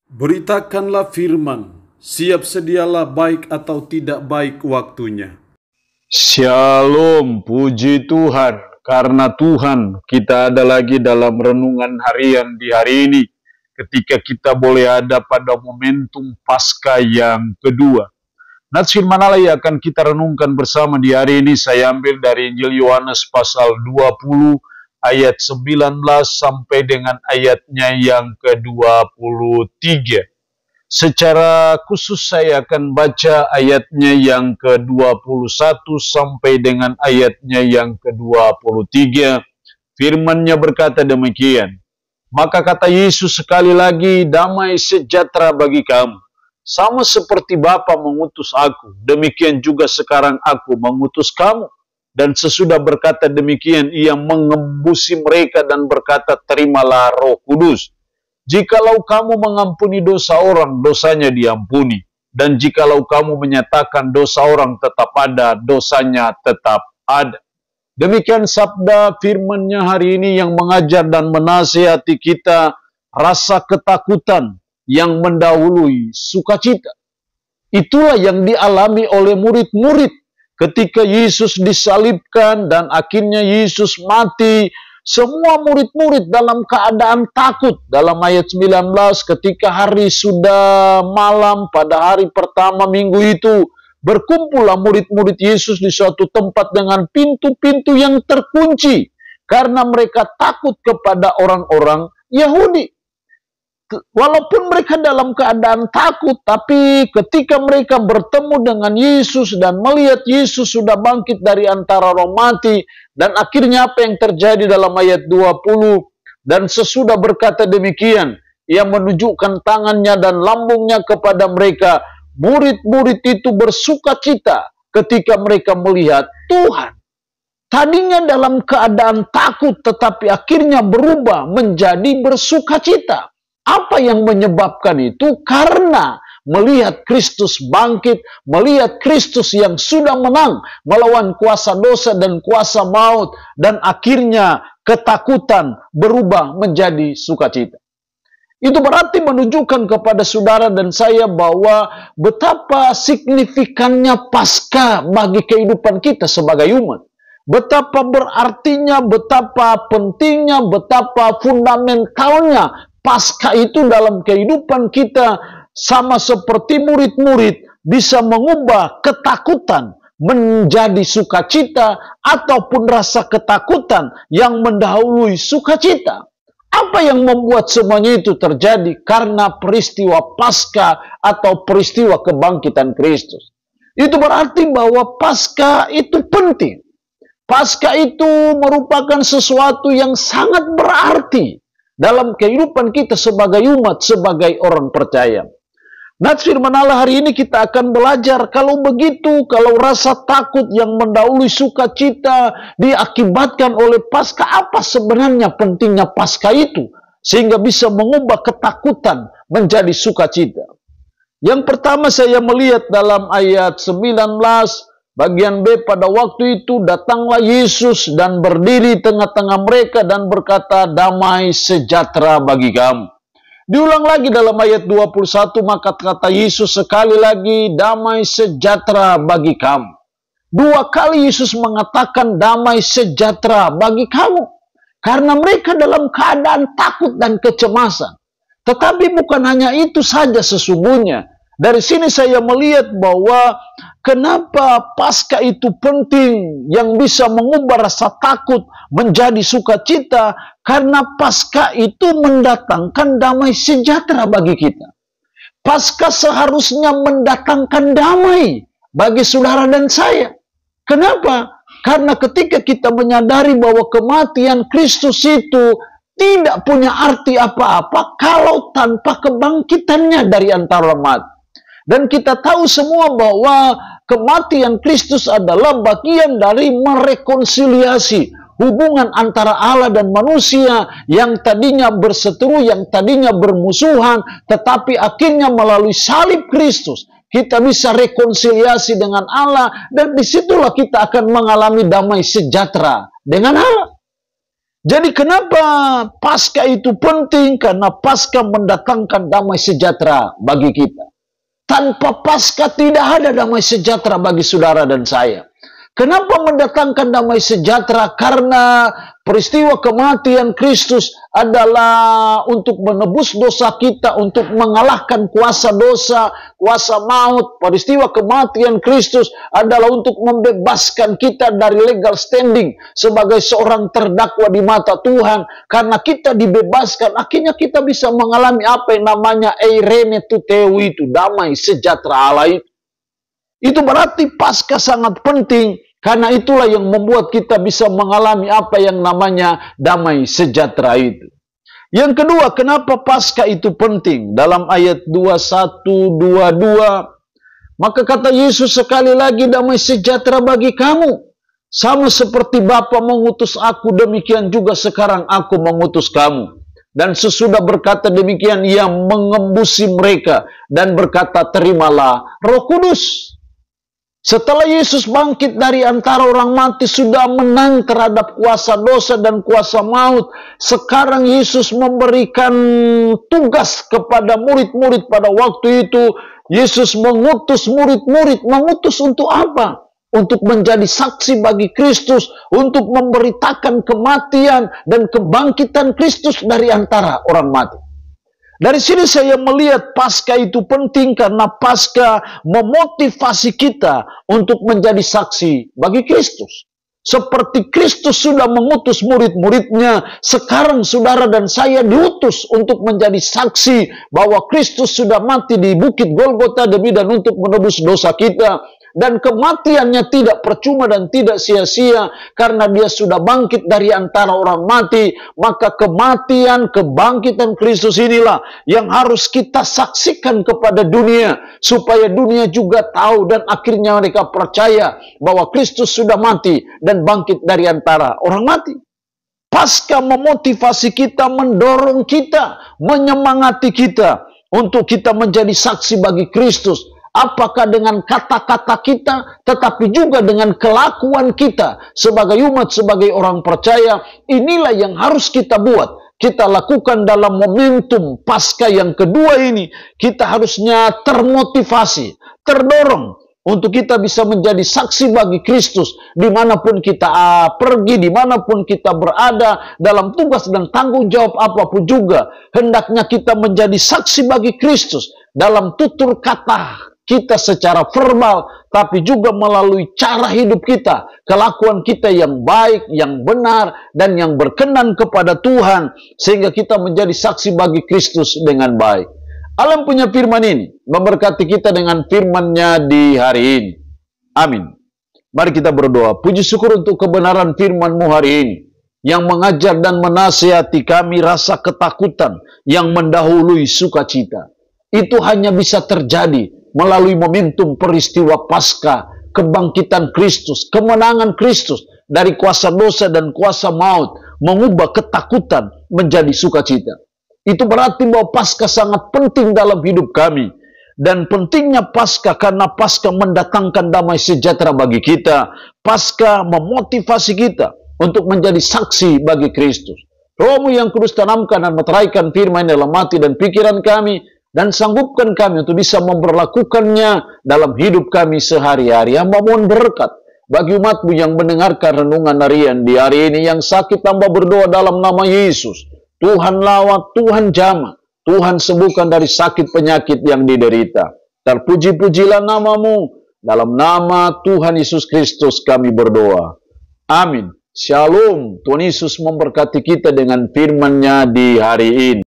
Beritakanlah firman, siap sedialah baik atau tidak baik waktunya. Shalom, puji Tuhan. Karena Tuhan, kita ada lagi dalam renungan harian di hari ini. Ketika kita boleh ada pada momentum Paskah yang kedua. Nats firman Allah yang akan kita renungkan bersama di hari ini, saya ambil dari Injil Yohanes pasal 20, ayat 19 sampai dengan ayatnya yang ke-23. Secara khusus saya akan baca ayatnya yang ke-21 sampai dengan ayatnya yang ke-23. Firman-Nya berkata demikian. Maka kata Yesus sekali lagi, damai sejahtera bagi kamu. Sama seperti Bapa mengutus aku, demikian juga sekarang aku mengutus kamu. Dan sesudah berkata demikian, ia mengembusi mereka dan berkata, terimalah Roh Kudus. Jikalau kamu mengampuni dosa orang, dosanya diampuni. Dan jikalau kamu menyatakan dosa orang tetap ada, dosanya tetap ada. Demikian sabda firman-Nya hari ini yang mengajar dan menasihati kita rasa ketakutan yang mendahului sukacita. Itulah yang dialami oleh murid-murid ketika Yesus disalibkan dan akhirnya Yesus mati. Semua murid-murid dalam keadaan takut. Dalam ayat 19, ketika hari sudah malam pada hari pertama minggu itu, berkumpullah murid-murid Yesus di suatu tempat dengan pintu-pintu yang terkunci, karena mereka takut kepada orang-orang Yahudi. Walaupun mereka dalam keadaan takut, tapi ketika mereka bertemu dengan Yesus dan melihat Yesus sudah bangkit dari antara roh mati, dan akhirnya apa yang terjadi dalam ayat 20, dan sesudah berkata demikian, ia menunjukkan tangannya dan lambungnya kepada mereka. Murid-murid itu bersukacita ketika mereka melihat Tuhan. Tadinya dalam keadaan takut, tetapi akhirnya berubah menjadi bersukacita. Apa yang menyebabkan itu? Karena melihat Kristus bangkit, melihat Kristus yang sudah menang melawan kuasa dosa dan kuasa maut, dan akhirnya ketakutan berubah menjadi sukacita. Itu berarti menunjukkan kepada saudara dan saya bahwa betapa signifikannya Paskah bagi kehidupan kita sebagai umat. Betapa berartinya, betapa pentingnya, betapa fundamentalnya Paskah itu dalam kehidupan kita, sama seperti murid-murid bisa mengubah ketakutan menjadi sukacita ataupun rasa ketakutan yang mendahului sukacita. Apa yang membuat semuanya itu terjadi? Karena peristiwa Paskah atau peristiwa kebangkitan Kristus. Itu berarti bahwa Paskah itu penting. Paskah itu merupakan sesuatu yang sangat berarti dalam kehidupan kita sebagai umat, sebagai orang percaya. Nats firman Allah hari ini kita akan belajar, kalau begitu, kalau rasa takut yang mendahului sukacita diakibatkan oleh Paskah, apa sebenarnya pentingnya Paskah itu? Sehingga bisa mengubah ketakutan menjadi sukacita. Yang pertama saya melihat dalam ayat 19, bagian B, pada waktu itu datanglah Yesus dan berdiri tengah-tengah mereka dan berkata, damai sejahtera bagi kamu. Diulang lagi dalam ayat 21, maka kata Yesus sekali lagi, damai sejahtera bagi kamu. Dua kali Yesus mengatakan damai sejahtera bagi kamu. Karena mereka dalam keadaan takut dan kecemasan. Tetapi bukan hanya itu saja sesungguhnya. Dari sini saya melihat bahwa kenapa Paskah itu penting, yang bisa mengubah rasa takut menjadi sukacita, karena Paskah itu mendatangkan damai sejahtera bagi kita. Paskah seharusnya mendatangkan damai bagi saudara dan saya. Kenapa? Karena ketika kita menyadari bahwa kematian Kristus itu tidak punya arti apa-apa kalau tanpa kebangkitannya dari antara mati. Dan kita tahu semua bahwa kematian Kristus adalah bagian dari merekonsiliasi hubungan antara Allah dan manusia yang tadinya berseteru, yang tadinya bermusuhan, tetapi akhirnya melalui salib Kristus kita bisa rekonsiliasi dengan Allah, dan disitulah kita akan mengalami damai sejahtera dengan Allah. Jadi kenapa Paskah itu penting? Karena Paskah mendatangkan damai sejahtera bagi kita. Tanpa Paskah tidak ada damai sejahtera bagi saudara dan saya. Kenapa mendatangkan damai sejahtera? Karena peristiwa kematian Kristus adalah untuk menebus dosa kita, untuk mengalahkan kuasa dosa, kuasa maut. Peristiwa kematian Kristus adalah untuk membebaskan kita dari legal standing sebagai seorang terdakwa di mata Tuhan. Karena kita dibebaskan, akhirnya kita bisa mengalami apa yang namanya eirene tuteu itu, damai sejahtera Allah itu. Itu berarti Paskah sangat penting. Karena itulah yang membuat kita bisa mengalami apa yang namanya damai sejahtera itu. Yang kedua, kenapa Paskah itu penting? Dalam ayat 21-22, maka kata Yesus sekali lagi, damai sejahtera bagi kamu. Sama seperti Bapa mengutus aku, demikian juga sekarang aku mengutus kamu. Dan sesudah berkata demikian, ia mengembusi mereka dan berkata, terimalah Roh Kudus. Setelah Yesus bangkit dari antara orang mati, sudah menang terhadap kuasa dosa dan kuasa maut. Sekarang Yesus memberikan tugas kepada murid-murid pada waktu itu. Yesus mengutus murid-murid. Mengutus untuk apa? Untuk menjadi saksi bagi Kristus. Untuk memberitakan kematian dan kebangkitan Kristus dari antara orang mati. Dari sini saya melihat Paskah itu penting karena Paskah memotivasi kita untuk menjadi saksi bagi Kristus. Seperti Kristus sudah mengutus murid-muridnya, sekarang saudara dan saya diutus untuk menjadi saksi bahwa Kristus sudah mati di Bukit Golgota demi dan untuk menebus dosa kita. Dan kematiannya tidak percuma dan tidak sia-sia karena dia sudah bangkit dari antara orang mati. Maka kematian, kebangkitan Kristus inilah yang harus kita saksikan kepada dunia. Supaya dunia juga tahu dan akhirnya mereka percaya bahwa Kristus sudah mati dan bangkit dari antara orang mati. Paskah memotivasi kita, mendorong kita, menyemangati kita untuk kita menjadi saksi bagi Kristus. Apakah dengan kata-kata kita, tetapi juga dengan kelakuan kita sebagai umat, sebagai orang percaya. Inilah yang harus kita buat. Kita lakukan dalam momentum Paskah yang kedua ini. Kita harusnya termotivasi, terdorong untuk kita bisa menjadi saksi bagi Kristus. Dimanapun kita pergi, dimanapun kita berada, dalam tugas dan tanggung jawab apapun juga. Hendaknya kita menjadi saksi bagi Kristus dalam tutur kata kita secara verbal, tapi juga melalui cara hidup kita, kelakuan kita yang baik, yang benar, dan yang berkenan kepada Tuhan, sehingga kita menjadi saksi bagi Kristus dengan baik. Allah punya firman ini, memberkati kita dengan firman-Nya di hari ini. Amin. Mari kita berdoa. Puji syukur untuk kebenaran firman-Mu hari ini, yang mengajar dan menasihati kami rasa ketakutan yang mendahului sukacita. Itu hanya bisa terjadi melalui momentum peristiwa Paskah, kebangkitan Kristus, kemenangan Kristus dari kuasa dosa dan kuasa maut, mengubah ketakutan menjadi sukacita. Itu berarti bahwa Paskah sangat penting dalam hidup kami. Dan pentingnya Paskah karena Paskah mendatangkan damai sejahtera bagi kita. Paskah memotivasi kita untuk menjadi saksi bagi Kristus. Roh-Mu yang kudus tanamkan dan meteraikan firman dalam hati dan pikiran kami, dan sanggupkan kami untuk bisa memperlakukannya dalam hidup kami sehari-hari. Hamba mohon berkat bagi umat-Mu yang mendengarkan renungan harian di hari ini. Yang sakit hamba berdoa dalam nama Yesus. Tuhan lawat, Tuhan jamah, Tuhan sembuhkan dari sakit penyakit yang diderita. Terpuji-pujilah nama-Mu. Dalam nama Tuhan Yesus Kristus kami berdoa. Amin. Shalom. Tuhan Yesus memberkati kita dengan firman-Nya di hari ini.